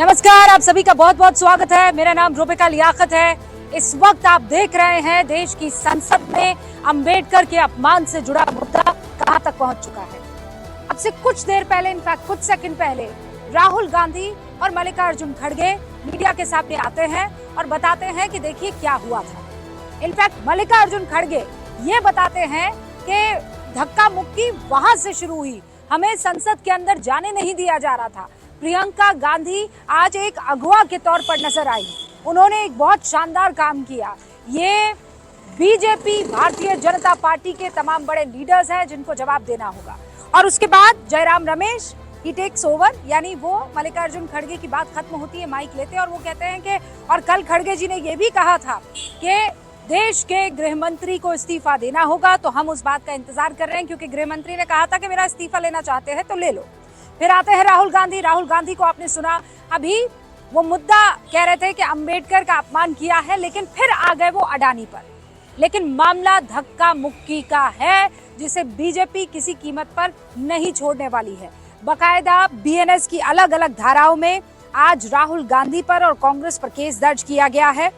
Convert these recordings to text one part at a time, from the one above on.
नमस्कार, आप सभी का बहुत बहुत स्वागत है। मेरा नाम रूबिका लियाकत है। इस वक्त आप देख रहे हैं देश की संसद में अंबेडकर के अपमान से जुड़ा मुद्दा कहां तक पहुंच चुका है। अब से कुछ देर पहले, इनफैक्ट कुछ सेकंड पहले, राहुल गांधी और मल्लिकार्जुन खड़गे मीडिया के सामने आते हैं और बताते हैं कि देखिए क्या हुआ था। इनफैक्ट मल्लिकार्जुन खड़गे ये बताते हैं कि धक्का मुक्की वहां से शुरू हुई, हमें संसद के अंदर जाने नहीं दिया जा रहा था। प्रियंका गांधी आज एक अगवा के तौर पर नजर आई। उन्होंने एक बहुत शानदार काम किया। ये बीजेपी, भारतीय जनता पार्टी के तमाम बड़े लीडर्स हैं जिनको जवाब देना होगा। और उसके बाद जयराम रमेश ही टेक्स ओवर, यानी वो मल्लिकार्जुन खड़गे की बात खत्म होती है, माइक लेते हैं और वो कहते हैं कि और कल खड़गे जी ने ये भी कहा था कि देश के गृह मंत्री को इस्तीफा देना होगा, तो हम उस बात का इंतजार कर रहे हैं क्योंकि गृह मंत्री ने कहा था कि मेरा इस्तीफा लेना चाहते हैं तो ले लो। फिर आते हैं राहुल गांधी। राहुल गांधी को आपने सुना, अभी वो मुद्दा कह रहे थे कि अंबेडकर का अपमान किया है, लेकिन फिर आ गए वो अडानी पर। लेकिन मामला धक्का मुक्की का है जिसे बीजेपी किसी कीमत पर नहीं छोड़ने वाली है। बकायदा बीएनएस की अलग अलग धाराओं में आज राहुल गांधी पर और कांग्रेस पर केस दर्ज किया गया है।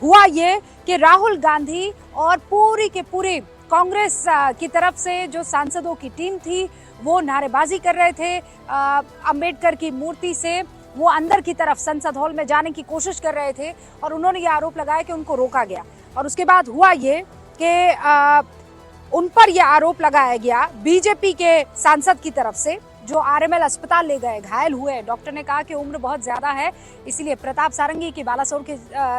हुआ ये कि राहुल गांधी और पूरी के पूरी कांग्रेस की तरफ से जो सांसदों की टीम थी वो नारेबाजी कर रहे थे। अंबेडकर की मूर्ति से वो अंदर की तरफ संसद हॉल में जाने की कोशिश कर रहे थे और उन्होंने ये आरोप लगाया कि उनको रोका गया। और उसके बाद हुआ ये कि उन पर यह आरोप लगाया गया बीजेपी के सांसद की तरफ से, जो आरएमएल अस्पताल ले गए, घायल हुए। डॉक्टर ने कहा कि उम्र बहुत ज्यादा है, इसीलिए प्रताप सारंगी की, बालासोर के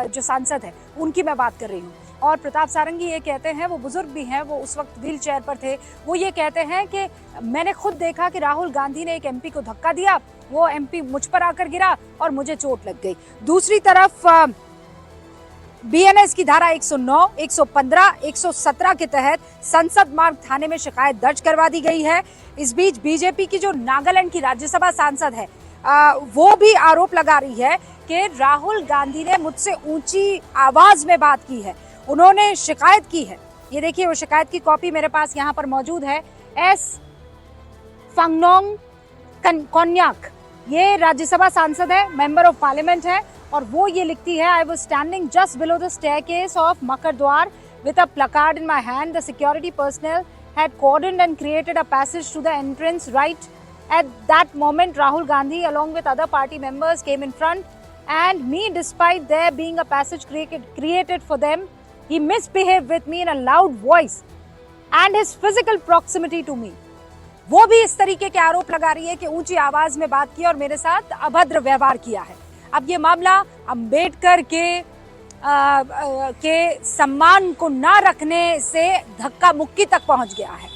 जो सांसद है उनकी मैं बात कर रही हूँ। और प्रताप सारंगी ये कहते हैं, वो बुजुर्ग भी हैं, वो उस वक्त व्हील चेयर पर थे, वो ये कहते हैं कि मैंने खुद देखा कि राहुल गांधी ने एक एमपी को धक्का दिया, वो एमपी मुझ पर आकर गिरा और मुझे चोट लग गई। दूसरी तरफ बीएनएस की धारा 109, 115, 117 के तहत संसद मार्ग थाने में शिकायत दर्ज करवा दी गई है। इस बीच बीजेपी की जो नागालैंड की राज्यसभा सांसद है वो भी आरोप लगा रही है कि राहुल गांधी ने मुझसे ऊंची आवाज में बात की है, उन्होंने शिकायत की है। ये देखिए वो शिकायत की कॉपी मेरे पास यहाँ पर मौजूद है। एस फंगनोंग कोन्याक, ये राज्यसभा सांसद है, मेंबर ऑफ पार्लियामेंट है, और वो ये लिखती है, I was standing just below the staircase of Makar Dwar with a placard in my hand. The security personnel had cordoned and created a passage to the entrance right at that moment. Rahul Gandhi along with other party members came in front and me, despite there being a passage created for them, he misbehaved with me in a loud voice and his physical proximity to me. वो भी इस तरीके के आरोप लगा रही है कि ऊंची आवाज में बात की और मेरे साथ अभद्र व्यवहार किया है। अब ये मामला अंबेडकर के सम्मान को ना रखने से धक्का मुक्की तक पहुंच गया है।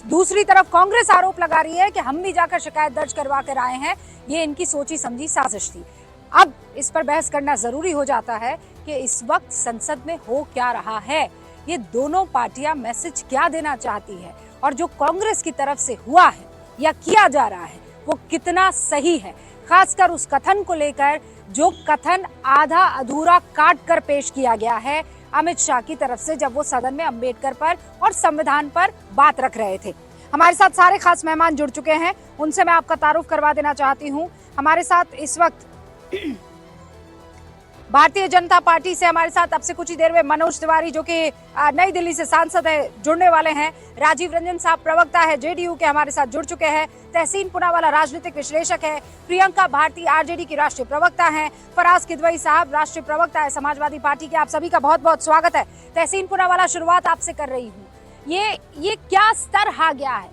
दूसरी तरफ कांग्रेस आरोप लगा रही है कि हम भी जाकर शिकायत दर्ज करवा कर आए हैं, ये इनकी सोची समझी साजिश थी। अब इस पर बहस करना जरूरी हो जाता है कि इस वक्त संसद में हो क्या रहा है, ये दोनों पार्टियां मैसेज क्या देना चाहती है, और जो कांग्रेस की तरफ से हुआ है या किया जा रहा है वो कितना सही है। खासकर उस कथन को लेकर जो कथन आधा अधूरा काट कर पेश किया गया है अमित शाह की तरफ से, जब वो सदन में अंबेडकर पर और संविधान पर बात रख रहे थे। हमारे साथ सारे खास मेहमान जुड़ चुके हैं, उनसे मैं आपका तारुफ करवा देना चाहती हूँ। हमारे साथ इस वक्त भारतीय जनता पार्टी से हमारे साथ अब से कुछ ही देर में मनोज तिवारी, जो कि नई दिल्ली से सांसद है, जुड़ने वाले हैं। राजीव रंजन साहब प्रवक्ता है जेडीयू के, हमारे साथ जुड़ चुके हैं। तहसीन पूनावाला राजनीतिक विश्लेषक है। प्रियंका भारती आरजेडी की राष्ट्रीय प्रवक्ता हैं। फराज किदवई साहब राष्ट्रीय प्रवक्ता है समाजवादी पार्टी के। आप सभी का बहुत बहुत स्वागत है। तहसीन पूनावाला, शुरुआत आपसे कर रही हूँ। ये क्या स्तर आ गया है,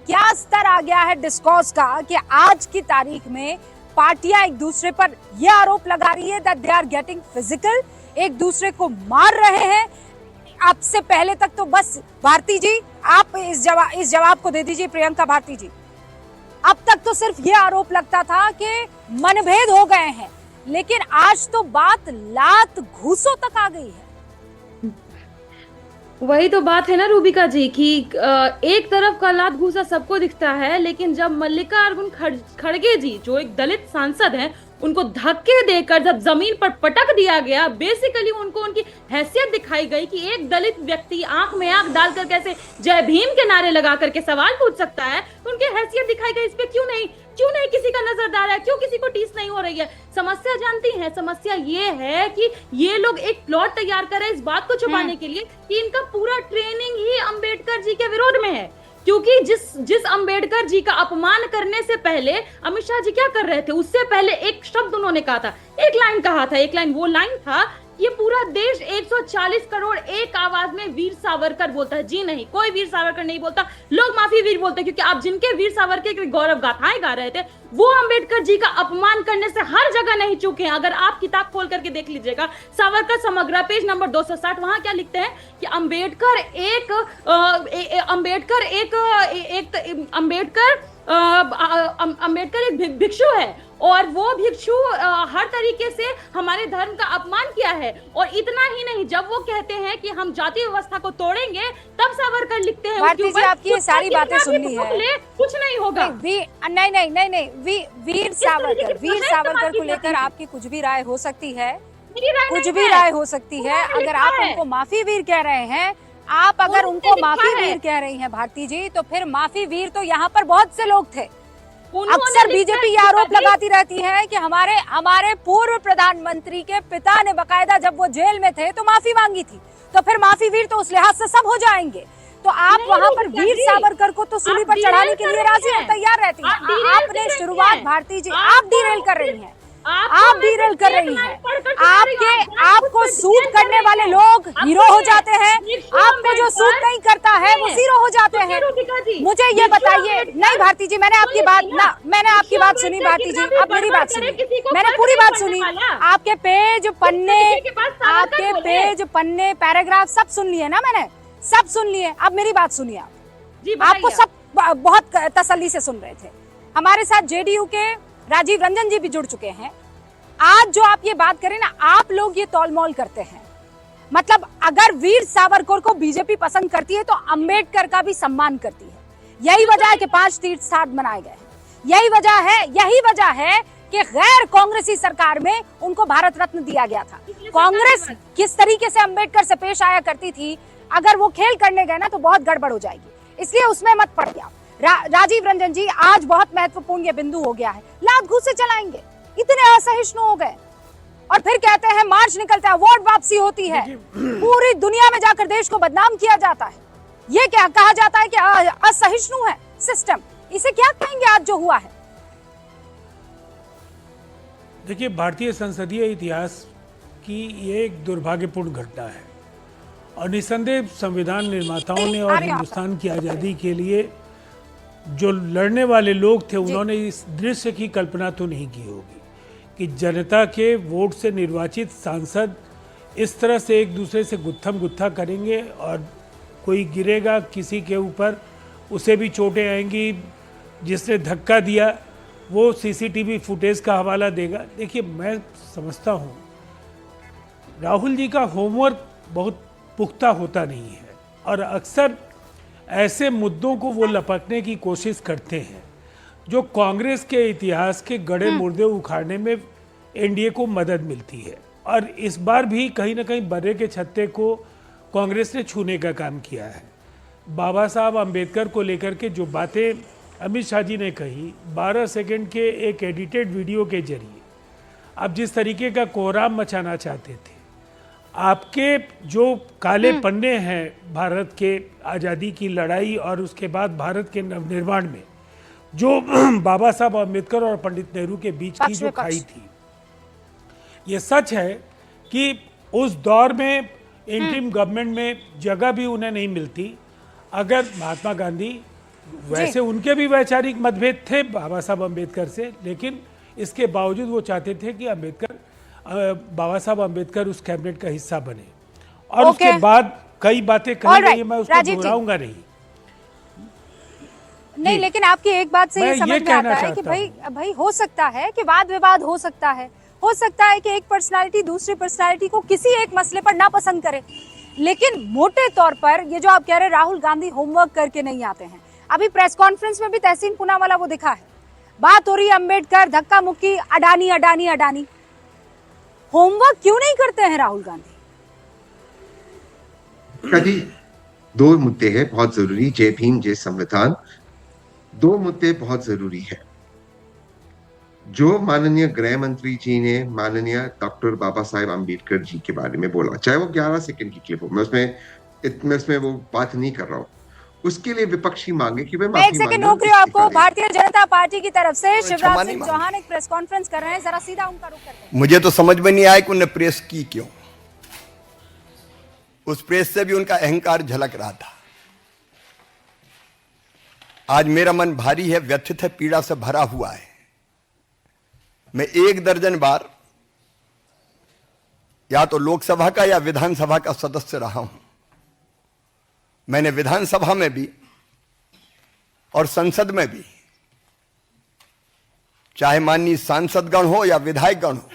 क्या स्तर आ गया है डिस्कोर्स का कि आज की तारीख में पार्टियां एक दूसरे पर यह आरोप लगा रही है that they are getting physical, एक दूसरे को मार रहे हैं। आपसे पहले तक तो बस भारती जी आप इस जवाब को दे दीजिए। प्रियंका भारती जी, अब तक तो सिर्फ ये आरोप लगता था कि मनभेद हो गए हैं, लेकिन आज तो बात लात घूसों तक आ गई है। वही तो बात है ना रूबिका जी कि एक तरफ का लात घूसा सबको दिखता है, लेकिन जब मल्लिकार्जुन खड़गे जी जो एक दलित सांसद हैं उनको धक्के देकर जब जमीन पर पटक दिया गया, बेसिकली उनको उनकी हैसियत दिखाई गई कि एक दलित व्यक्ति आंख में आंख डालकर कैसे जय भीम के नारे लगा करके सवाल पूछ सकता है, उनकी हैसियत दिखाई गई। इस पे क्यों नहीं किसी का नजरदार है, क्यों किसी को टीस नहीं हो रही है? समस्या जानती हैं, समस्या ये है कि ये लोग एक प्लॉट तैयार कर रहे हैं इस बात को छुपाने के लिए कि इनका पूरा ट्रेनिंग ही अंबेडकर जी के विरोध में है। क्योंकि जिस अंबेडकर जी का अपमान करने से पहले अमित शाह जी क्या कर रहे थे, उससे पहले एक शब्द उन्होंने कहा था, एक लाइन कहा था, एक लाइन वो लाइन था, ये पूरा देश 140 करोड़ एक आवाज में वीर सावरकर बोलता है। जी नहीं, कोई वीर सावरकर नहीं बोलता, लोग माफी वीर बोलते हैं, क्योंकि आप जिनके वीर सावरकर के गौरव गाथाएं गा रहे थे वो अंबेडकर जी का अपमान करने से हर जगह नहीं चूके हैं। अगर आप किताब खोल करके देख लीजिएगा, सावरकर समग्र पेज नंबर 260, वहां क्या लिखते हैं कि अंबेडकर एक भिक्षु है और वो भिक्षु हर तरीके से हमारे धर्म का अपमान किया है। और इतना ही नहीं, जब वो कहते हैं कि हम जाति व्यवस्था को तोड़ेंगे, तब सावरकर लिखते हैं भारती जी आपकी ये सारी बातें सुन ली है, कुछ नहीं होगा। नहीं, वीर सावरकर को लेकर आपकी कुछ भी राय हो सकती है, कुछ भी राय हो सकती है। अगर आप उनको माफी वीर कह रहे हैं, आप अगर उनको माफी वीर कह रही हैं भारती जी, तो फिर माफी वीर तो यहाँ पर बहुत से लोग थे। अक्सर बीजेपी ये आरोप लगाती रहती है कि हमारे पूर्व प्रधानमंत्री के पिता ने बकायदा जब वो जेल में थे तो माफी मांगी थी, तो फिर माफी वीर तो उस लिहाज से सब हो जाएंगे। तो आप वहाँ पर वीर सावरकर को तो सूली पर चढ़ाने के लिए राजी और तैयार रहती हैं। आपने शुरुआत भारती जी आप डीरेल कर रही हैं, आप डीरेल कर रही हैं। आपको सूट करने वाले लोग हीरो हो जाते हैं, आपको जो सूट नहीं करता है वो जीरो हो जाते हैं। मुझे ये बताइए, नहीं भारती जी, मैंने आपकी बात सुनी भारती जी, अब मेरी बात सुनिए, मैंने पूरी बात सुनी, आपके पेज पन्ने पैराग्राफ सब सुन लिए ना, मैंने सब सुन लिए। अब मेरी बात सुनिए, आपको सब बहुत तसल्ली से सुन रहे थे। हमारे साथ जेडीयू के राजीव रंजन जी भी जुड़ चुके हैं। आज जो आप ये बात करें ना, आप लोग ये तौलमोल करते हैं। मतलब अगर वीर सावरकर को बीजेपी पसंद करती है तो अंबेडकर का भी सम्मान करती है। यही वजह है कि 5 तीर्थ स्थान बनाए गए हैं। यही वजह है कि गैर कांग्रेसी सरकार में उनको भारत रत्न दिया गया था। कांग्रेस किस तरीके से अंबेडकर से पेश आया करती थी, अगर वो खेल करने गए ना तो बहुत गड़बड़ हो जाएगी, इसलिए उसमें मत पड़ गया। राजीव रंजन जी, आज बहुत महत्वपूर्ण ये बिंदु हो गया है, लात घूंसे चलाएंगे, इतने असहिष्णु हो गए और फिर कहते हैं मार्च निकलता है, वोट वापसी होती है, पूरी दुनिया में जाकर देश को बदनाम किया जाता है। ये क्या कहा जाता है कि असहिष्णु है सिस्टम, इसे क्या कहेंगे आज जो हुआ है? देखिए, भारतीय संसदीय इतिहास की ये एक दुर्भाग्यपूर्ण घटना है और निसंदेह संविधान निर्माताओं ने और हिंदुस्तान की आज़ादी के लिए जो लड़ने वाले लोग थे, उन्होंने इस दृश्य की कल्पना तो नहीं की होगी कि जनता के वोट से निर्वाचित सांसद इस तरह से एक दूसरे से गुत्थम गुत्था करेंगे और कोई गिरेगा किसी के ऊपर, उसे भी चोटें आएंगी। जिसने धक्का दिया वो सीसीटीवी फुटेज का हवाला देगा। देखिए, मैं समझता हूँ राहुल जी का होमवर्क बहुत पुख्ता होता नहीं है और अक्सर ऐसे मुद्दों को वो लपकने की कोशिश करते हैं जो कांग्रेस के इतिहास के गड़े मुर्दे उखाड़ने में एनडीए को मदद मिलती है। और इस बार भी कहीं ना कहीं बर्रे के छत्ते को कांग्रेस ने छूने का काम किया है। बाबा साहब अम्बेडकर को लेकर के जो बातें अमित शाह जी ने कही, 12 सेकंड के एक एडिटेड वीडियो के जरिए आप जिस तरीके का कोहराम मचाना चाहते थे, आपके जो काले पन्ने हैं भारत के आज़ादी की लड़ाई और उसके बाद भारत के नवनिर्माण में, जो बाबा साहब अम्बेडकर और पंडित नेहरू के बीच की जो खाई थी, ये सच है कि उस दौर में इंटरिम गवर्नमेंट में जगह भी उन्हें नहीं मिलती। अगर महात्मा गांधी, वैसे उनके भी वैचारिक मतभेद थे बाबा साहब अम्बेडकर से, लेकिन इसके बावजूद वो चाहते थे कि बाबा साहब अम्बेडकर उस कैबिनेट का हिस्सा बने और उसके बाद कई बातें कही गई, मैं उसको दोहराऊंगा नहीं, लेकिन आपकी एक बात से ये समझ में आता है कि भाई हो सकता है कि वाद विवाद हो सकता है कि एक पर्सनालिटी दूसरी पर्सनालिटी को किसी एक मसले पर ना पसंद करे, लेकिन मोटे तौर पर ये जो आप कह रहे हैं राहुल गांधी होमवर्क करके नहीं आते हैं। अभी प्रेस कॉन्फ्रेंस में भी तहसीन पूनावाला वो दिखा है, बात हो रही है अंबेडकर, धक्का मुक्की, अडानी अडानी अडानी। होमवर्क क्यों नहीं करते हैं राहुल गांधी? कभी दो मुद्दे हैं बहुत जरूरी, जय भीम जय संविधान, दो मुद्दे बहुत जरूरी है। जो माननीय गृह मंत्री जी ने माननीय डॉक्टर बाबा साहेब अम्बेडकर जी के बारे में बोला, चाहे वो 11 सेकंड की क्लिप हो, मैं उसमें वो बात नहीं कर रहा हूं, उसके लिए विपक्षी मांगे कि मैं एक सेकंड रोक रही हूँ आपको। भारतीय जनता पार्टी की तरफ से शिवराज सिंह चौहान एक प्रेस कॉन्फ्रेंस कर रहे हैं, जरा सीधा उनका रुख करते हैं। मुझे तो समझ में नहीं आया कि उन्होंने प्रेस की क्यों। उस प्रेस से भी उनका अहंकार झलक रहा था। आज मेरा मन भारी है, व्यथित है, पीड़ा से भरा हुआ है। मैं 1 दर्जन बार या तो लोकसभा का या विधानसभा का सदस्य रहा हूं। मैंने विधानसभा में भी और संसद में भी, चाहे माननीय सांसदगण हो या विधायकगण हो,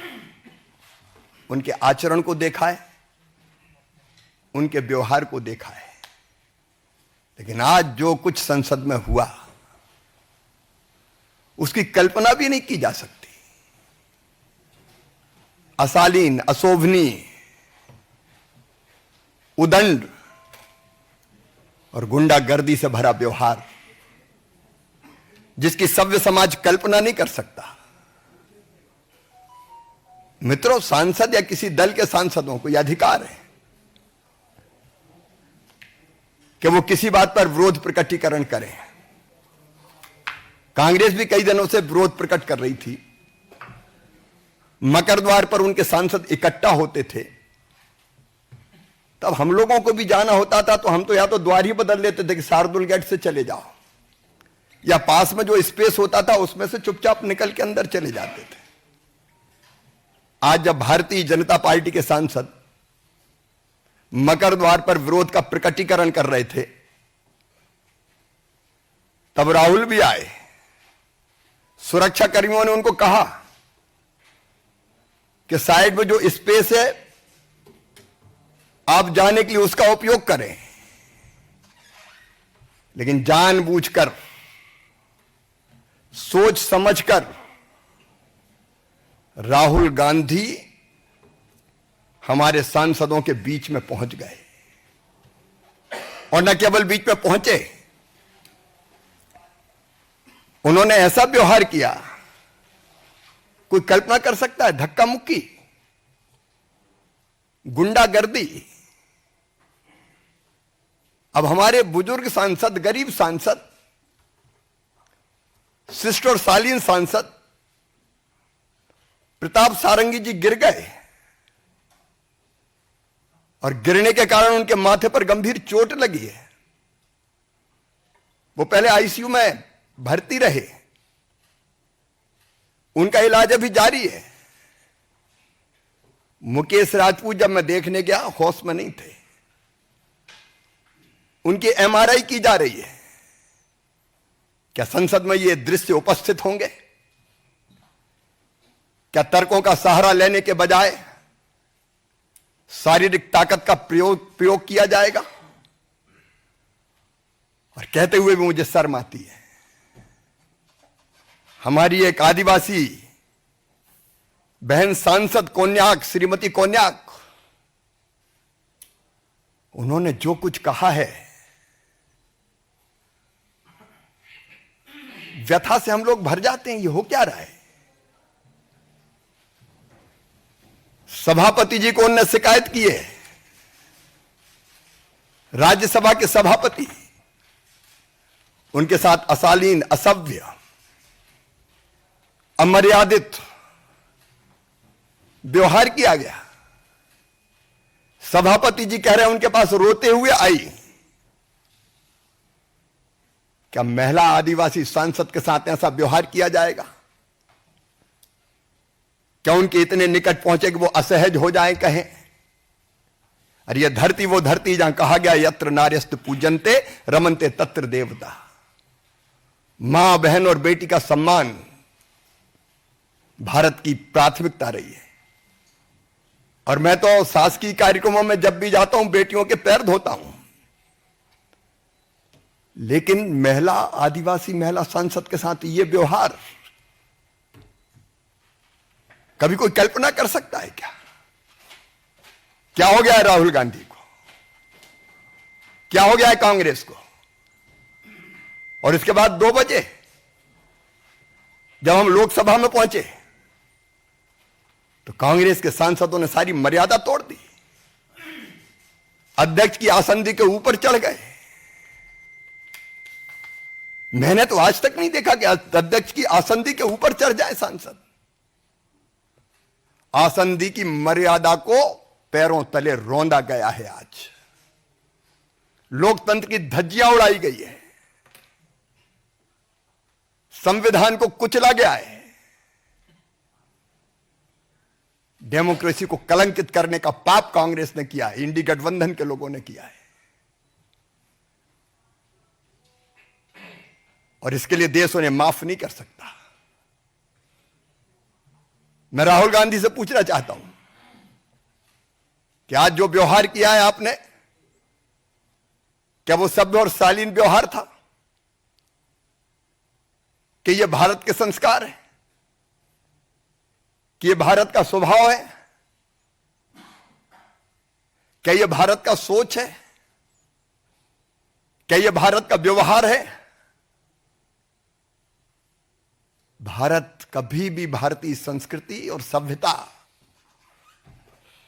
उनके आचरण को देखा है, उनके व्यवहार को देखा है। लेकिन आज जो कुछ संसद में हुआ, उसकी कल्पना भी नहीं की जा सकती। अशालीन, अशोभनीय, उदंड और गुंडागर्दी से भरा व्यवहार, जिसकी सभ्य समाज कल्पना नहीं कर सकता। मित्रों, सांसद या किसी दल के सांसदों को यह अधिकार है कि वो किसी बात पर विरोध प्रकटीकरण करें। कांग्रेस भी कई दिनों से विरोध प्रकट कर रही थी। मकर द्वार पर उनके सांसद इकट्ठा होते थे, तब हम लोगों को भी जाना होता था तो हम तो या तो द्वार ही बदल लेते थे कि शार्दुल गेट से चले जाओ, या पास में जो स्पेस होता था उसमें से चुपचाप निकल के अंदर चले जाते थे। आज जब भारतीय जनता पार्टी के सांसद मकर द्वार पर विरोध का प्रकटीकरण कर रहे थे, तब राहुल भी आए। सुरक्षा कर्मियों ने उनको कहा कि साइड में जो स्पेस है आप जाने के लिए उसका उपयोग करें। लेकिन जानबूझकर, सोच समझकर राहुल गांधी हमारे सांसदों के बीच में पहुंच गए। और न केवल बीच में पहुंचे, उन्होंने ऐसा व्यवहार किया, कोई कल्पना कर सकता है? धक्का मुक्की, गुंडागर्दी। अब हमारे बुजुर्ग सांसद, गरीब सांसद, शिष्ट और शालीन सांसद प्रताप सारंगी जी गिर गए, और गिरने के कारण उनके माथे पर गंभीर चोट लगी है। वो पहले आईसीयू में भर्ती रहे, उनका इलाज अभी जारी है। मुकेश राजपूत जब मैं देखने गया, होश में नहीं थे। उनकी एमआरआई की जा रही है। क्या संसद में ये दृश्य उपस्थित होंगे? क्या तर्कों का सहारा लेने के बजाय शारीरिक ताकत का प्रयोग किया जाएगा? और कहते हुए भी मुझे शर्म आती है। हमारी एक आदिवासी बहन सांसद कोन्याक, श्रीमती कोन्याक, उन्होंने जो कुछ कहा है, व्यथा से हम लोग भर जाते हैं। ये हो क्या रहा है? सभापति जी को उन्होंने शिकायत की है, राज्यसभा के सभापति, उनके साथ अशालीन, असभ्य, अमर्यादित व्यवहार किया गया। सभापति जी कह रहे हैं उनके पास रोते हुए आई। क्या महिला आदिवासी सांसद के साथ ऐसा व्यवहार किया जाएगा? क्या उनके इतने निकट पहुंचे कि वो असहज हो जाए, कहें अरे ये धरती वो धरती जहां कहा गया यत्र नार्यस्त पूजनते रमनते तत्र देवता। मां, बहन और बेटी का सम्मान भारत की प्राथमिकता रही है। और मैं तो शासकीय कार्यक्रमों में जब भी जाता हूं बेटियों के पैर धोता हूं, लेकिन महिला, आदिवासी महिला सांसद के साथ ये व्यवहार, कभी कोई कल्पना कर सकता है क्या? क्या हो गया है राहुल गांधी को? क्या हो गया है कांग्रेस को? और इसके बाद 2 बजे जब हम लोकसभा में पहुंचे तो कांग्रेस के सांसदों ने सारी मर्यादा तोड़ दी, अध्यक्ष की आसंदी के ऊपर चढ़ गए। मैंने तो आज तक नहीं देखा कि अध्यक्ष की आसंदी के ऊपर चढ़ जाए सांसद। आसंदी की मर्यादा को पैरों तले रौंदा गया है। आज लोकतंत्र की धज्जियां उड़ाई गई है, संविधान को कुचला गया है, डेमोक्रेसी को कलंकित करने का पाप कांग्रेस ने किया है, इंडी गठबंधन के लोगों ने किया है। और इसके लिए देश उन्हें माफ नहीं कर सकता। मैं राहुल गांधी से पूछना चाहता हूं कि आज जो व्यवहार किया है आपने, क्या वो सभ्य और शालीन व्यवहार था? कि ये भारत के संस्कार है? कि ये भारत का स्वभाव है? क्या ये भारत का सोच है? क्या ये भारत का व्यवहार है? भारत कभी भी भारतीय संस्कृति और सभ्यता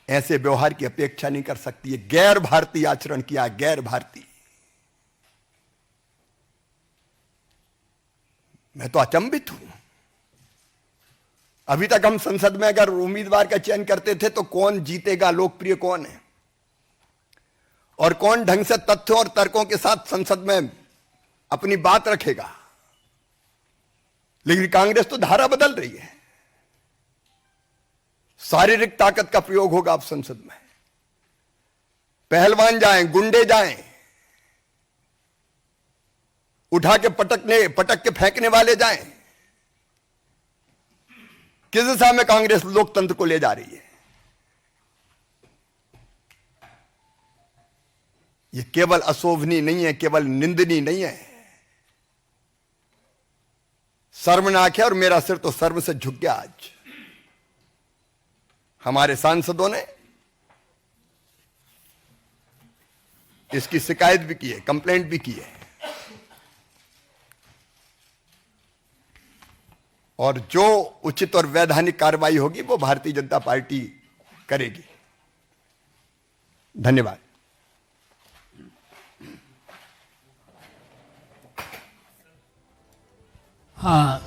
ऐसे व्यवहार की अपेक्षा नहीं कर सकती है। गैर भारतीय आचरण किया, गैर भारतीय। मैं तो अचंभित हूं। अभी तक हम संसद में अगर उम्मीदवार का चयन करते थे तो कौन जीतेगा, लोकप्रिय कौन है और कौन ढंग से तथ्यों और तर्कों के साथ संसद में अपनी बात रखेगा। लेकिन कांग्रेस तो धारा बदल रही है। शारीरिक ताकत का प्रयोग होगा अब संसद में। पहलवान जाएं, गुंडे जाएं, उठा के पटक के फेंकने वाले जाएं। किस दिशा में कांग्रेस लोकतंत्र को ले जा रही है? यह केवल अशोभनीय नहीं है, केवल निंदनीय नहीं है, शर्मनाक है। और मेरा सिर तो शर्म से झुक गया। आज हमारे सांसदों ने इसकी शिकायत भी की है, कंप्लेंट भी की है। और जो उचित और वैधानिक कार्रवाई होगी वो भारतीय जनता पार्टी करेगी। धन्यवाद। आप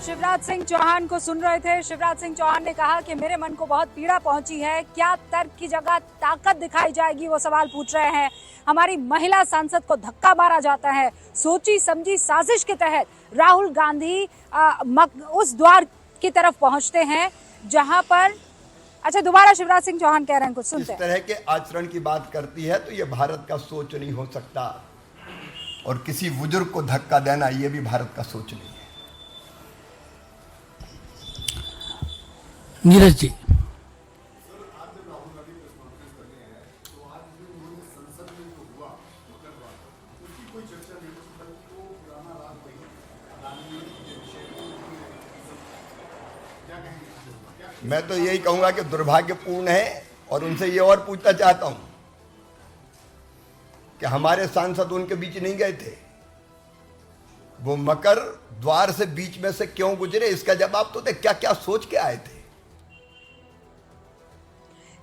शिवराज सिंह चौहान को सुन रहे थे। शिवराज सिंह चौहान ने कहा कि मेरे मन को बहुत पीड़ा पहुंची है, क्या तर्क की जगह ताकत दिखाई जाएगी, वो सवाल पूछ रहे हैं। हमारी महिला सांसद को धक्का मारा जाता है। सोची समझी साजिश के तहत राहुल गांधी उस द्वार की तरफ पहुंचते हैं जहां पर दोबारा शिवराज सिंह चौहान कह रहे हैं, कुछ सुनते हैं। इस तरह के आचरण की बात करती है तो ये भारत का सोच नहीं हो सकता। और किसी बुजुर्ग को धक्का देना ये भी भारत का सोच नहीं है। नीरज जी, मैं तो यही कहूंगा कि दुर्भाग्यपूर्ण है। और उनसे ये और पूछना चाहता हूं कि हमारे सांसद उनके बीच नहीं गए थे, वो मकर द्वार से बीच में से क्यों गुजरे, इसका जवाब तो दे। क्या क्या सोच के आए थे?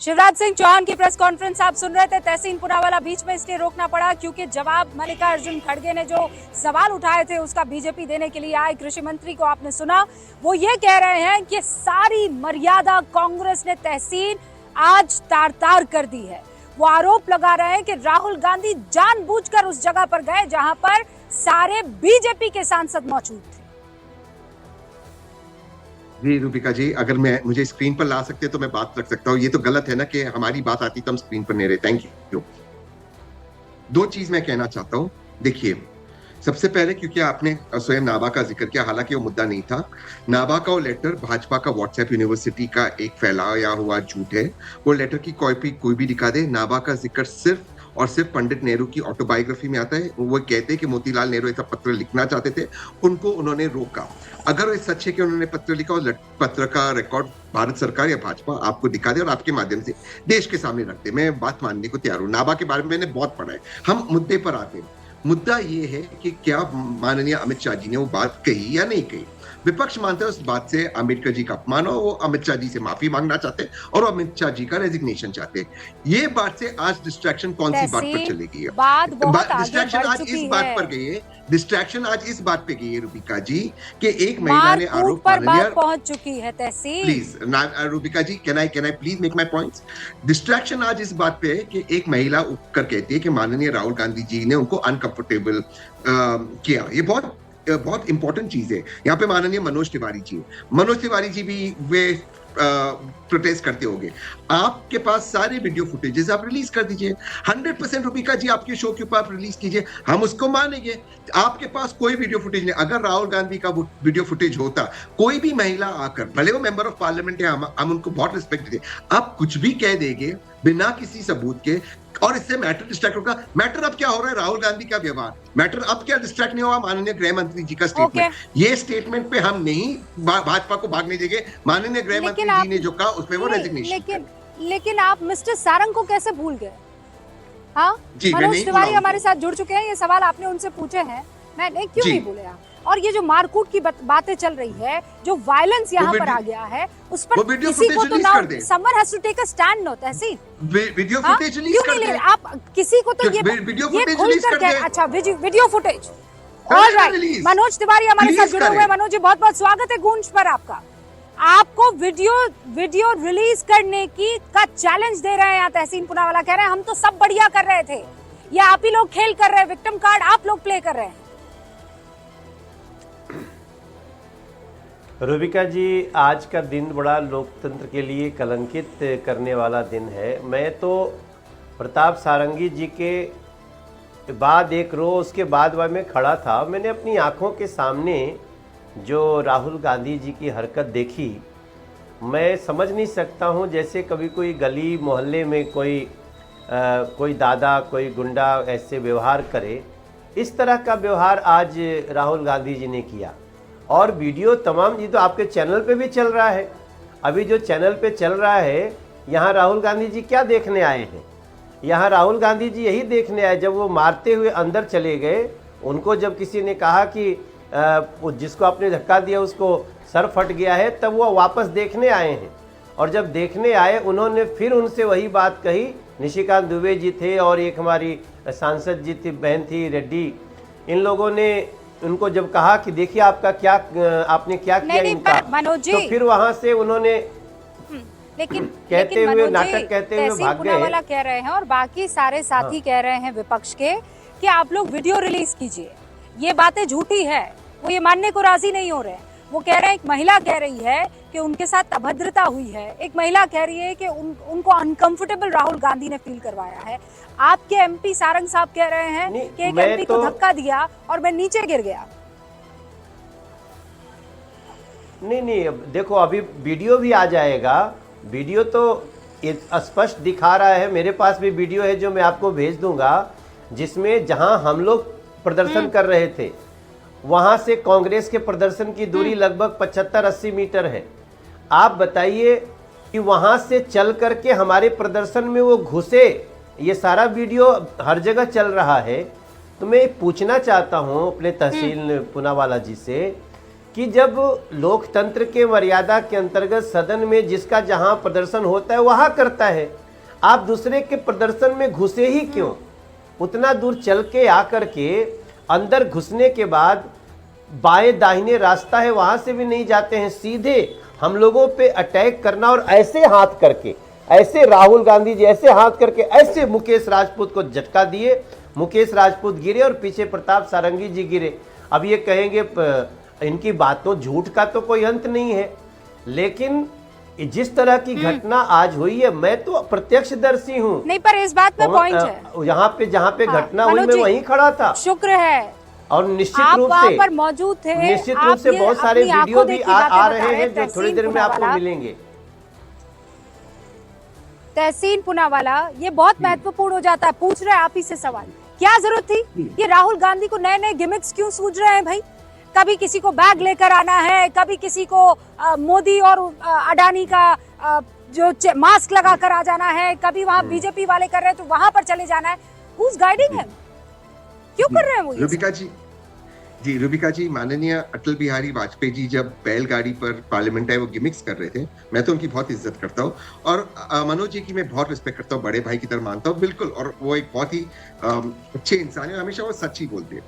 शिवराज सिंह चौहान की प्रेस कॉन्फ्रेंस आप सुन रहे थे। तहसीन पुनावाला बीच में इसलिए रोकना पड़ा क्योंकि जवाब मल्लिकार्जुन खड़गे ने जो सवाल उठाए थे उसका बीजेपी देने के लिए आए कृषि मंत्री को आपने सुना। वो ये कह रहे हैं कि सारी मर्यादा कांग्रेस ने तहसीन आज तार तार कर दी है। वो आरोप लगा रहे हैं कि राहुल गांधी जानबूझकर उस जगह पर गए जहां पर सारे बीजेपी के सांसद मौजूद थे। जी रूपिका जी, अगर मुझे स्क्रीन पर ला सकते तो मैं बात रख सकता हूँ। ये तो गलत है ना कि हमारी बात आती तो हम स्क्रीन पर नहीं रहे। Thank you. 2 चीज मैं कहना चाहता हूँ। देखिए, सबसे पहले क्योंकि आपने स्वयं नाभा का जिक्र किया, हालांकि वो मुद्दा नहीं था। नाभा का वो लेटर भाजपा का व्हाट्सएप यूनिवर्सिटी का एक फैलाया हुआ झूठ है। वो लेटर की कॉपी कोई भी दिखा दे। नाभा का जिक्र सिर्फ और सिर्फ पंडित नेहरू की ऑटोबायोग्राफी में आता है। वो कहते हैं कि मोतीलाल नेहरू ऐसा पत्र लिखना चाहते थे, उनको उन्होंने रोका। अगर ये सच है कि उन्होंने पत्र लिखा और पत्र का रिकॉर्ड भारत सरकार या भाजपा आपको दिखा दे और आपके माध्यम से देश के सामने रख दे, मैं बात मानने को तैयार हूं। नाभा के बारे में मैंने बहुत पढ़ा है। हम मुद्दे पर आते हैं। मुद्दा ये है कि क्या माननीय अमित शाह जी ने वो बात कही या नहीं कही। विपक्ष मानता है उस बात से अम्बेडकर जी का अपमान हो, वो अमित शाह जी से माफी मांगना चाहते हैं और अमित शाह जी का रेजिग्नेशन चाहते हैं। ये बात से आज डिस्ट्रैक्शन कौन सी बात पर चलेगी? डिस्ट्रैक्शन आज इस बात पर गई है, डिस्ट्रैक्शन आज इस बात पे गई है रूबिका जी कि एक महिला ने आरोप पहुंच चुकी है। तहसील please Rubika ji, can I please make my points. Distraction आज इस बात पे है कि एक महिला उठकर कहती है कि माननीय राहुल गांधी जी ने उनको अनकंफर्टेबल किया। ये बहुत इंपॉर्टेंट चीज है। यहाँ पे माननीय मनोज तिवारी जी भी वे प्रोटेस्ट करते होंगे। आपके पास सारे वीडियो फुटेजेस आप रिलीज कर दीजिए। 100% रूबिका जी आपके शो के ऊपर आप रिलीज कीजिए, हम उसको मानेंगे। आपके पास कोई वीडियो फुटेज नहीं। अगर राहुल गांधी का वीडियो फुटेज होता, कोई भी महिला आकर, भले वो मेंबर ऑफ पार्लियामेंट है, हम उनको बहुत रिस्पेक्ट देते, आप कुछ भी कह देंगे बिना किसी सबूत के, और इससे मैटर डिस्ट्रैक्ट होगा। मैटर अब क्या हो रहा है? राहुल गांधी का व्यवहार। मैटर अब क्या डिस्ट्रैक्ट नहीं हुआ? माननीय गृह मंत्री जी का स्टेटमेंट। ये स्टेटमेंट पे हम नहीं भाजपा को भागने देंगे। माननीय गृह मंत्री जी ने जो कहा उस पे वो रेजिग्नेशन। लेकिन आप मिस्टर सारंग को कैसे भूल गए? हाँ, मनोज तिवारी हमारे साथ जुड़ चुके हैं। ये सवाल आपने उनसे पूछे हैं, मैंने क्यों नहीं बोले आप? और ये जो मारकूट की बातें चल रही है, जो वायलेंस यहाँ पर आ गया है, उस पर किसी को तो now someone has to take a stand. No तहसील, वीडियो फुटेज रिलीज कर दे। आप किसी को तो ये खुल कर, अच्छा video footage, alright. Manoj Tiwari हमारे साथ जुड़े हुए हैं। मनोज जी, बहुत बहुत स्वागत है गूंज पर आपका। आपको वीडियो रिलीज करने का चैलेंज दे रहे हैं तहसीन पूनावाला। कह रहे हैं हम तो सब बढ़िया कर रहे थे, ये आप ही लोग खेल कर रहे हैं, विक्टिम कार्ड आप लोग प्ले कर रहे हैं। रूबिका जी, आज का दिन बड़ा लोकतंत्र के लिए कलंकित करने वाला दिन है। मैं तो प्रताप सारंगी जी के बाद एक रो उसके बाद मैं खड़ा था। मैंने अपनी आंखों के सामने जो राहुल गांधी जी की हरकत देखी, मैं समझ नहीं सकता हूं, जैसे कभी कोई गली मोहल्ले में कोई दादा, कोई गुंडा ऐसे व्यवहार करे। इस तरह का व्यवहार आज राहुल गांधी जी ने किया। और वीडियो तमाम जी तो आपके चैनल पे भी चल रहा है। अभी जो चैनल पे चल रहा है, यहाँ राहुल गांधी जी क्या देखने आए हैं? यहाँ राहुल गांधी जी यही देखने आए, जब वो मारते हुए अंदर चले गए, उनको जब किसी ने कहा कि जिसको आपने धक्का दिया उसको सर फट गया है, तब वो वापस देखने आए हैं। और जब देखने आए, उन्होंने फिर उनसे वही बात कही। निशिकांत दुबे जी थे और एक हमारी सांसद जी थी, बहन थी रेड्डी, इन लोगों ने उनको जब कहा कि देखिए आपने क्या किया इनका, तो फिर वहां से उन्होंने कहते हुए नाटक कहते हुए भाग गए। कह रहे हैं और बाकी सारे साथी कह रहे हैं विपक्ष के कि आप लोग वीडियो रिलीज कीजिए। ये बातें झूठी है, वो ये मानने को राजी नहीं हो रहे। वो कह रहे हैं, एक महिला कह रही है कि उनके साथ अभद्रता हुई है, एक महिला कह रही है कि उनको अनकंफर्टेबल राहुल गांधी ने फील करवाया है। आपके एमपी सारंग साहब कह रहे हैं कि एक एमपी को धक्का दिया और मैं नीचे गिर गया। नहीं, देखो अभी वीडियो भी आ जाएगा। वीडियो तो स्पष्ट दिखा रहा है, मेरे पास भी वीडियो है जो मैं आपको भेज दूंगा, जिसमें जहां हम लोग प्रदर्शन कर रहे थे, वहां से कांग्रेस के प्रदर्शन की दूरी लगभग 75-80 मीटर है। आप बताइए कि वहां से चल करके हमारे प्रदर्शन में वो घुसे। ये सारा वीडियो हर जगह चल रहा है। तो मैं पूछना चाहता हूं अपने तहसील पूनावाला जी से कि जब लोकतंत्र के मर्यादा के अंतर्गत सदन में जिसका जहां प्रदर्शन होता है वहां करता है, आप दूसरे के प्रदर्शन में घुसे ही क्यों? उतना दूर चल के आकर के अंदर घुसने के बाद बाएं दाहिने रास्ता है, वहां से भी नहीं जाते हैं, सीधे हम लोगों पे अटैक करना और ऐसे हाथ करके, ऐसे राहुल गांधी जी ऐसे हाथ करके ऐसे मुकेश राजपूत को झटका दिए। मुकेश राजपूत गिरे और पीछे प्रताप सारंगी जी गिरे। अब ये कहेंगे इनकी बातों, झूठ का तो कोई अंत नहीं है, लेकिन जिस तरह की घटना आज हुई है, मैं तो प्रत्यक्षदर्शी हूँ। नहीं, पर इस बात में पॉइंट है, यहाँ पे जहाँ पे घटना हुई मैं वहीं खड़ा था। शुक्र है और निश्चित रूप से पर मौजूद थे। निश्चित रूप से बहुत सारे वीडियो भी आ रहे हैं जो थोड़ी देर में आपको मिलेंगे। तहसीन पूनावाला, ये बहुत महत्वपूर्ण हो जाता है। पूछ रहे आप ही से सवाल, क्या जरूरत थी? ये राहुल गांधी को नए नए गिमिक्स क्यों सूझ रहे हैं भाई? कभी किसी को बैग लेकर आना है, कभी किसी को मोदी और अडानी का जो मास्क लगा कर आ जाना है, कभी वहां बीजेपी वाले कर रहे हैं तो वहां पर चले जाना है। Who's guiding him? क्यों कर रहे हैं वो ये? रूबिका जी, माननीय अटल बिहारी वाजपेयी जी जब बैलगाड़ी पर पार्लियामेंट आए वो गिमिक्स कर रहे थे, मैं तो उनकी बहुत इज्जत करता हूँ और मनोज जी की मैं बहुत रिस्पेक्ट करता हूँ, बड़े भाई की तरह मानता हूँ बिल्कुल, और वो एक बहुत ही अच्छे इंसान है, हमेशा वो सच ही बोलते हैं।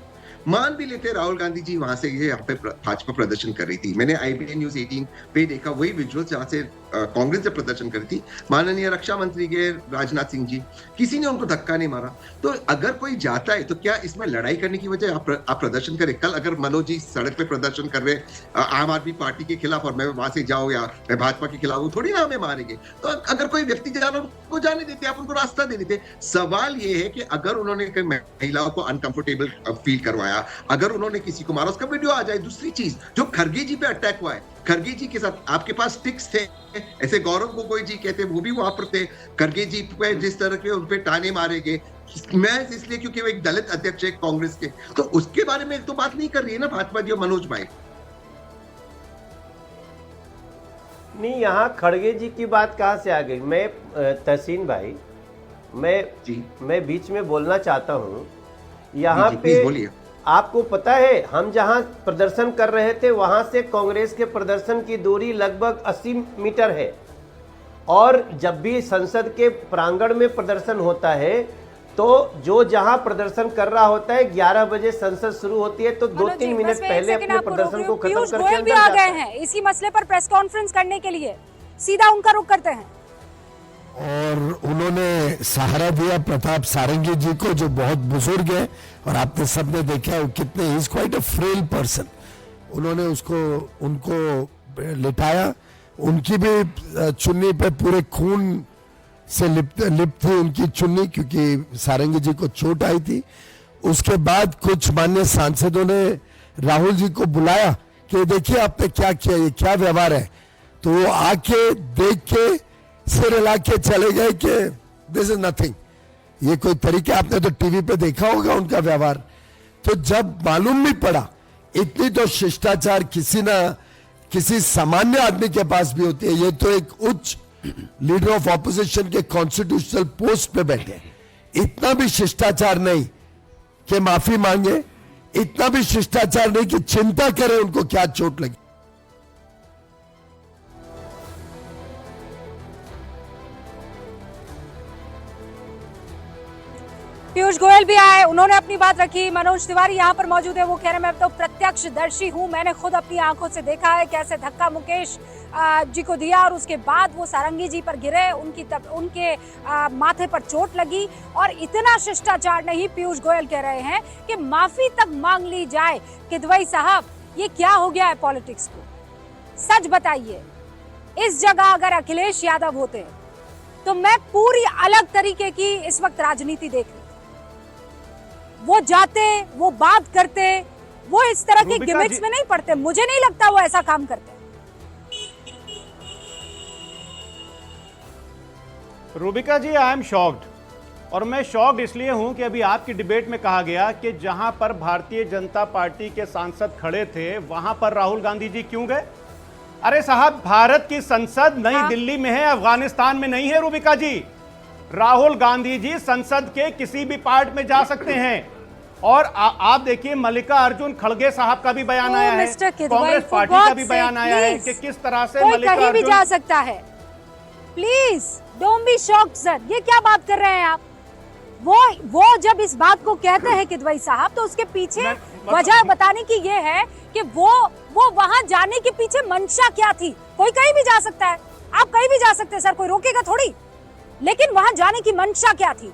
मान भी लेते राहुल गांधी जी वहां से ये यहाँ पे भाजपा प्रदर्शन कर रही थी, मैंने IBN न्यूज़ 18 पे देखा वही विजुअल्स जहाँ से कांग्रेस जब प्रदर्शन करी थी, माननीय रक्षा मंत्री के राजनाथ सिंह जी, किसी ने उनको धक्का नहीं मारा। तो अगर कोई जाता है तो क्या इसमें लड़ाई करने की वजह आप प्रदर्शन करें? कल अगर मनोज जी सड़क पे प्रदर्शन कर रहे आम आदमी पार्टी के खिलाफ और मैं वहां से जाऊं या मैं भाजपा के खिलाफ हूं, थोड़ी ना हमें मारेंगे। तो अगर कोई व्यक्ति जाना उनको जाने देते, आप उनको रास्ता दे देते। सवाल ये है कि अगर उन्होंने महिलाओं को अनकंफर्टेबल फील करवाया, अगर उन्होंने किसी को मारा, उसका वीडियो आ जाए। दूसरी चीज, जो खरगे जी पे अटैक हुआ है, खरगे जी के साथ आपके पास स्टिक्स थे, ऐसे गौरव गोगोई जी कहते वो भी वहां पर थे, खरगे जी पे जिस तरह के उनपे ताने मारे गए, मैं इसलिए क्योंकि वो एक दलित अध्यक्ष है कांग्रेस के, तो उसके बारे में तो बात नहीं कर रही है ना भाजपा जी और मनोज भाई। नहीं, यहाँ खड़गे जी की बात कहाँ से आ गई? मैं तहसीन भाई, मैं बीच में बोलना चाहता हूँ यहाँ पे। बोलिए। आपको पता है हम जहाँ प्रदर्शन कर रहे थे वहाँ से कांग्रेस के प्रदर्शन की दूरी लगभग 80 मीटर है, और जब भी संसद के प्रांगण में प्रदर्शन होता है तो जो जहां प्रदर्शन कर रहा होता है 11 बजे संसद शुरू होती है तो 2-3 मिनट पहले अपने प्रदर्शन को खत्म करके गोयल भी आ गए हैं इसी मसले पर प्रेस कॉन्फ्रेंस करने के लिए, सीधा उनका रुख करते हैं। और उन्होंने सहारा दिया प्रताप सारंगी जी को, जो बहुत बुजुर्ग है और आपने सबने देखा वो कितने, he is quite a frail person. उन्होंने उनको लिटाया, उनकी भी चुन्नी पे पूरे खून से लिप्त थी उनकी चुन्नी, क्योंकि सारंगी जी को चोट आई थी। उसके बाद कुछ मान्य सांसदों ने राहुल जी को बुलाया कि देखिए आपने क्या किया, ये क्या व्यवहार है, तो वो आके देख के सिर हिला के चले गए कि दिस इज नथिंग। ये कोई तरीका, आपने तो टीवी पे देखा होगा उनका व्यवहार। तो जब मालूम नहीं पड़ा, इतनी तो शिष्टाचार किसी सामान्य आदमी के पास भी होती है, ये तो एक उच्च लीडर ऑफ ऑपोजिशन के कॉन्स्टिट्यूशनल पोस्ट पे बैठे, इतना भी शिष्टाचार नहीं कि माफी मांगे, इतना भी शिष्टाचार नहीं कि चिंता करें उनको क्या चोट लगी। पीयूष गोयल भी आए, उन्होंने अपनी बात रखी। मनोज तिवारी यहाँ पर मौजूद है, वो कह रहे हैं मैं तो प्रत्यक्षदर्शी हूँ, मैंने खुद अपनी आंखों से देखा है कैसे धक्का मुकेश जी को दिया और उसके बाद वो सारंगी जी पर गिरे, उनके माथे पर चोट लगी। और इतना शिष्टाचार नहीं, पीयूष गोयल कह रहे हैं कि माफी तक मांग ली जाए। किदवई साहब, ये क्या हो गया है पॉलिटिक्स को? सच बताइए, इस जगह अगर अखिलेश यादव होते तो मैं पूरी अलग तरीके की इस वक्त राजनीति देख रही। वो जाते, वो बात करते, वो इस तरह के गिमिक्स में नहीं पड़ते। मुझे नहीं लगता वो ऐसा काम करते। रूबिका जी, आई एम शॉक्ड, और मैं शॉक्ड इसलिए हूं कि अभी आपकी डिबेट में कहा गया कि जहां पर भारतीय जनता पार्टी के सांसद खड़े थे वहां पर राहुल गांधी जी क्यों गए? अरे साहब, भारत की संसद नई दिल्ली में है, अफगानिस्तान में नहीं है। रूबिका जी, राहुल गांधी जी संसद के किसी भी पार्ट में जा सकते हैं। और आप देखिए, मल्लिकार्जुन खड़गे साहब का भी बयान आया है, कांग्रेस पार्टी का भी बयान आया है कि किस तरह से कहीं भी जा सकता है। Please don't be shocked sir, ये क्या बात कर रहे हैं आप? वो जब इस बात को कहते हैं किदवई साहब, तो उसके पीछे वजह बताने की ये है कि वो वहां जाने के पीछे मंशा क्या थी। कोई कहीं भी जा सकता है, आप कहीं भी जा सकते हैं सर, कोई रोकेगा थोड़ी, लेकिन वहां जाने की मंशा क्या थी?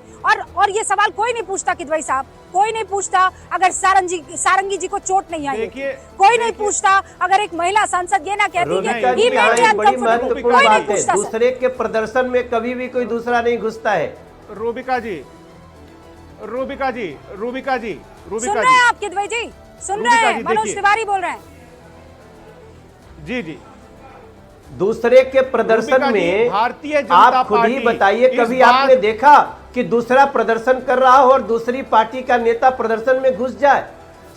और ये सवाल कोई नहीं पूछता किदवई साहब, कोई नहीं पूछता अगर सारंगी जी को चोट नहीं आई, कोई नहीं पूछता अगर एक महिला सांसद ये ना कहती कि बड़ी महत्वपूर्ण बात है, दूसरे के प्रदर्शन में कभी भी कोई दूसरा नहीं घुसता है। रूबिका जी सुन रहे हैं आप किदवई जी? सुन रहे हैं? मनोज तिवारी बोल रहे हैं। जी, दूसरे के प्रदर्शन में आप खुद ही बताइए, कभी आपने देखा कि दूसरा प्रदर्शन कर रहा हो और दूसरी पार्टी का नेता प्रदर्शन में घुस जाए?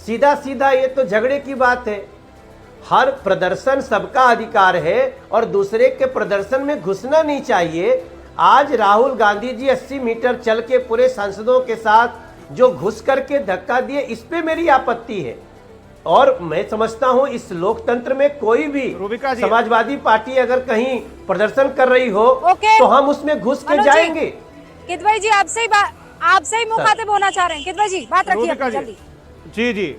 सीधा सीधा ये तो झगड़े की बात है। हर प्रदर्शन सबका अधिकार है और दूसरे के प्रदर्शन में घुसना नहीं चाहिए। आज राहुल गांधी जी 80 मीटर चल के पूरे सांसदों के साथ जो घुस करके धक्का दिए, इस पे मेरी आपत्ति है। और मैं समझता हूं इस लोकतंत्र में कोई भी समाजवादी पार्टी अगर कहीं प्रदर्शन कर रही हो तो हम उसमें घुस के जाएंगे। किदवई जी आपसे ही मुखातिब होना चाह रहे हैं। किदवई जी बात रखिए जल्दी। जी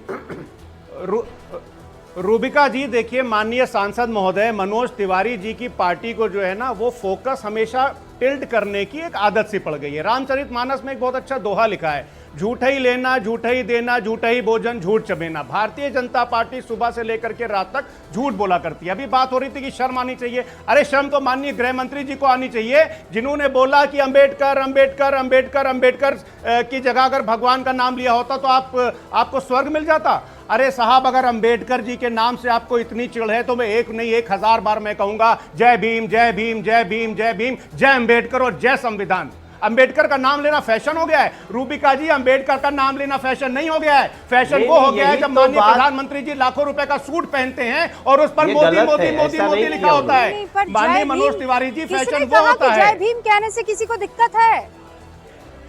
रूबिका जी, देखिए माननीय सांसद महोदय मनोज तिवारी जी की पार्टी को जो है ना वो फोकस हमेशा टिल्ट करने की एक आदत सी पड़ गई है। रामचरितमानस में एक बहुत अच्छा दोहा लिखा है, झूठा ही लेना, झूठा ही देना, झूठा ही भोजन, झूठ चबेना। भारतीय जनता पार्टी सुबह से लेकर के रात तक झूठ बोला करती है। अभी बात हो रही थी कि शर्म आनी चाहिए। अरे शर्म तो माननीय गृह मंत्री जी को आनी चाहिए, जिन्होंने बोला कि अंबेडकर अंबेडकर अंबेडकर अंबेडकर की जगह अगर भगवान का नाम लिया होता तो आपको स्वर्ग मिल जाता। अरे साहब, अगर अंबेडकर जी के नाम से आपको इतनी चिढ़ है तो मैं एक नहीं 1000 बार मैं कहूंगा जय भीम जय भीम जय भीम जय भीम, जय अंबेडकर और जय संविधान। अंबेडकर का नाम लेना फैशन हो गया है रूबिका जी, अंबेडकर का नाम लेना फैशन नहीं हो गया है। फैशन वो हो गया है जब माननीय प्रधानमंत्री जी लाखों रुपए का सूट पहनते हैं और उस पर मोदी मोदी मोदी मोदी लिखा होता है। माननीय मनोज तिवारी जी, फैशन वो होता है। जय भीम कहने से किसी को दिक्कत है?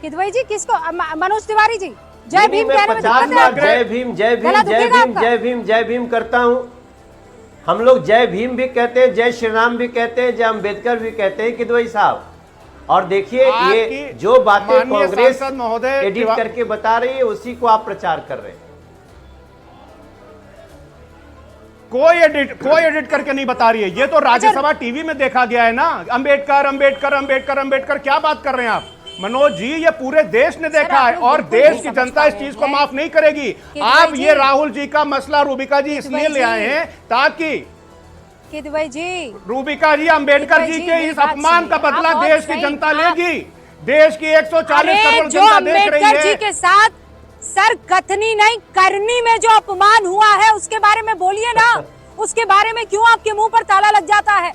किदवई जी किसको? मनोज तिवारी जी जय भीम कहने में दिक्कत है? जय भीम जय भीम जय भीम जय भीम जय भीम करता हूं। हम लोग जय भीम भी कहते हैं, जय श्री राम भी कहते हैं, जय अंबेडकर भी कहते हैं किदवई साहब। और देखिए ये जो बातें कांग्रेस एडिट करके बता रही है उसी को आप प्रचार कर रहे हैं। कोई एडिट करके नहीं बता रही है, ये तो राज्यसभा टीवी में देखा गया है ना। अंबेडकर अंबेडकर अंबेडकर अंबेडकर, क्या बात कर रहे हैं आप मनोज जी? ये पूरे देश ने देखा है और देश की जनता इस चीज को माफ नहीं करेगी। आप ये राहुल जी का मसला रूबिका जी इसलिए ले आए हैं ताकि किदवई जी, रूबिका जी, अंबेडकर जी के इस अपमान का बदला देश की जनता लेगी। देश की 140 करोड़ जनता देख रही है। अंबेडकर जी के साथ सर कथनी नहीं करनी में जो अपमान हुआ है उसके बारे में बोलिए ना। उसके बारे में क्यों आपके मुंह पर ताला लग जाता है?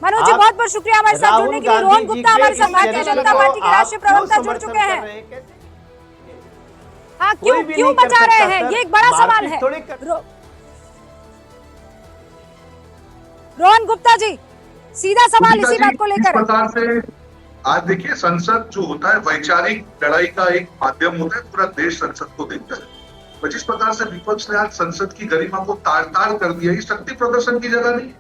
मनोज जी बहुत बहुत शुक्रिया हमारे साथ जुड़ने के लिए। रोहन गुप्ता हमारे साथ भारतीय जनता पार्टी के राष्ट्रीय प्रवक्ता जुड़ चुके हैं। हाँ, क्यों बचा रहे हैं, ये एक बड़ा सवाल है। रोहन गुप्ता जी, सीधा सवाल इसी बात को लेकर। प्रकार से आज देखिए, संसद जो होता है वैचारिक लड़ाई का एक माध्यम होता है। पूरा देश संसद को देखता है। जिस प्रकार से विपक्ष ने आज संसद की गरिमा को तार तार कर दिया, ये शक्ति प्रदर्शन की जगह नहीं,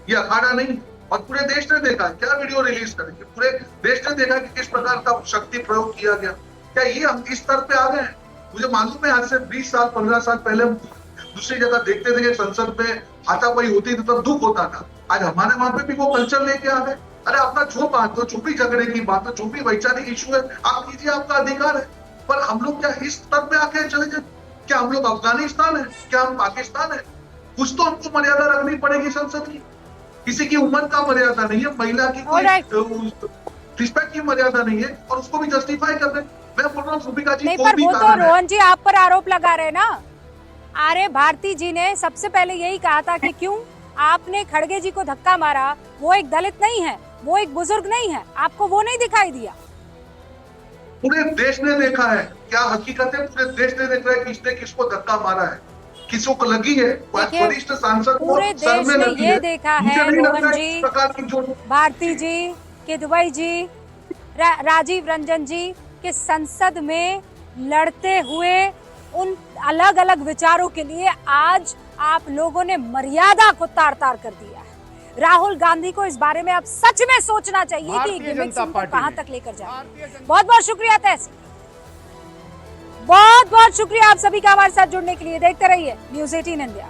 ये अखाड़ा नहीं। और पूरे देश ने देखा, क्या वीडियो रिलीज करेंगे, पूरे देश ने देखा कि किस प्रकार का शक्ति प्रयोग किया गया। क्या ये हम इस स्तर पे आ गए? मुझे मालूम है आज से 20 साल 15 साल पहले हम दूसरी जगह देखते थे कि संसद में हाथापाई होती थी तब दुख होता था। आज हमारे वहां पे भी वो कल्चर लेके आ गए। अरे अपना जो बात हो, जो भी झगड़े की बात हो, जो भी वैचारिक इशू है, आप कीजिए, आपका अधिकार है। पर हम लोग क्या इस स्तर पे आके चले जाए? क्या हम लोग अफगानिस्तान है? क्या हम पाकिस्तान है? कुछ तो हमको मर्यादा रखनी पड़ेगी संसद की। किसी की उम्र का मर्यादा नहीं है, महिला की कोई रिस्पेक्ट की मर्यादा नहीं है और उसको भी जस्टिफाई कर रहे। मैं बोल रहा हूँ रूबिका जी, नहीं, पर वो तो रोहन जी आप पर आरोप लगा रहे ना। आर्य भारती जी ने सबसे पहले यही कहा था कि क्यों आपने खड़गे जी को धक्का मारा, वो एक दलित नहीं है, वो एक बुजुर्ग नहीं है, आपको वो नहीं दिखाई दिया? पूरे देश ने देखा है, क्या हकीकत है, पूरे देश ने देखा है किसने किसको धक्का मारा है, किसों को लगी है। वरिष्ठ सांसद पूरे देश ने ये देखा है रोहन जी, भारती जी, किदवई जी, राजीव रंजन जी के संसद में लड़ते हुए उन अलग अलग विचारों के लिए आज आप लोगों ने मर्यादा को तार तार कर दिया है। राहुल गांधी को इस बारे में अब सच में सोचना चाहिए कि गिमिक सिंह को कहां तक लेकर जाए। बहुत बहुत शुक्रिया तहसीन, बहुत बहुत शुक्रिया आप सभी का हमारे साथ जुड़ने के लिए। देखते रहिए News 18 इंडिया।